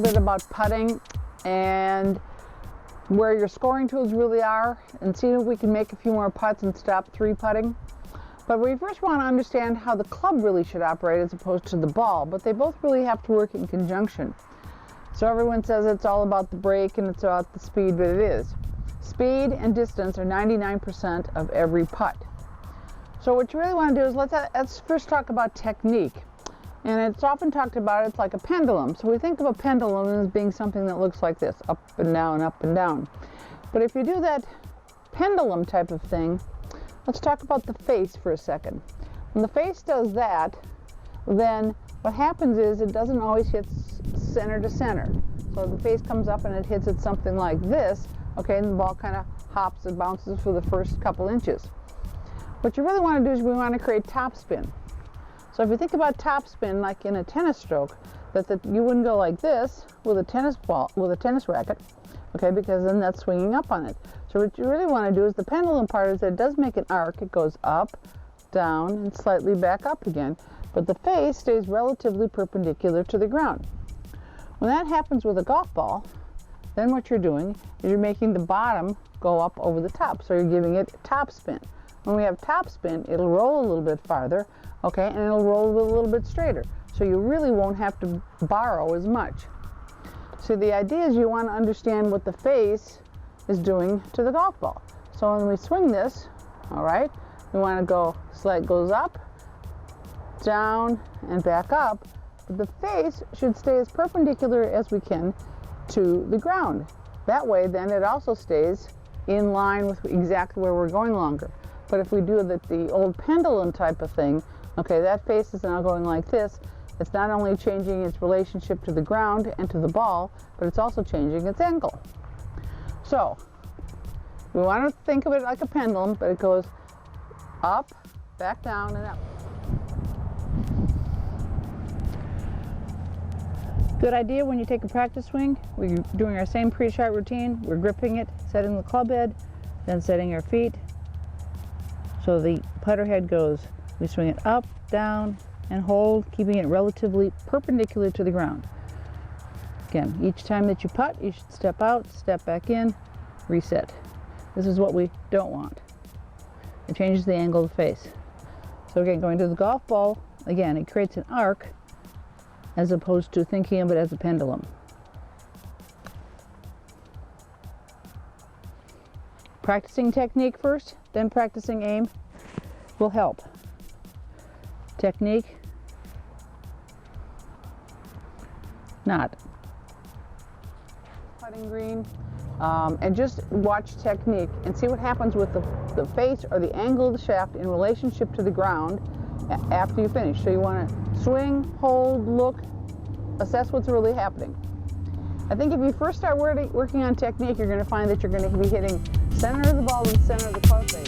little bit about putting and where your scoring tools really are, and see if we can make a few more putts and stop 3-putting. But we first want to understand how the club really should operate as opposed to the ball, but they both really have to work in conjunction. So everyone says it's all about the break and it's about the speed, but it is. Speed and distance are 99% of every putt. So what you really want to do is let's first talk about technique. And it's often talked about, it's like a pendulum. So we think of a pendulum as being something that looks like this, up and down, up and down. But if you do that pendulum type of thing, let's talk about the face for a second. When the face does that, then what happens is it doesn't always hit center to center. So the face comes up and it hits at something like this, okay, and the ball kind of hops and bounces for the first couple inches. What you really want to do is we want to create topspin. So if you think about topspin like in a tennis stroke, that you wouldn't go like this with a tennis ball, with a tennis racket, okay, because then that's swinging up on it. So what you really want to do is the pendulum part is that it does make an arc. It goes up, down, and slightly back up again, but the face stays relatively perpendicular to the ground. When that happens with a golf ball, then what you're doing is you're making the bottom go up over the top, so you're giving it topspin. When we have topspin, it'll roll a little bit farther, okay, and it'll roll a little bit straighter. So you really won't have to borrow as much. So the idea is you want to understand what the face is doing to the golf ball. So when we swing this, all right, we want to go, slide goes up, down, and back up. But the face should stay as perpendicular as we can to the ground. That way, then it also stays in line with exactly where we're going longer. But if we do the old pendulum type of thing, okay, that face is now going like this. It's not only changing its relationship to the ground and to the ball, but it's also changing its angle. So we want to think of it like a pendulum, but it goes up, back down, and up. Good idea when you take a practice swing. We're doing our same pre-shot routine. We're gripping it, setting the club head, then setting our feet. So the putter head goes, we swing it up, down, and hold, keeping it relatively perpendicular to the ground. Again, each time that you putt, you should step out, step back in, reset. This is what we don't want. It changes the angle of the face. So again, going to the golf ball, again, it creates an arc as opposed to thinking of it as a pendulum. Practicing technique first, then practicing aim will help. Technique, not. Putting green, and just watch technique and see what happens with the face or the angle of the shaft in relationship to the ground after you finish. So you want to swing, hold, look, assess what's really happening. I think if you first start working on technique, you're going to find that you're going to be hitting center of the ball and center of the club face.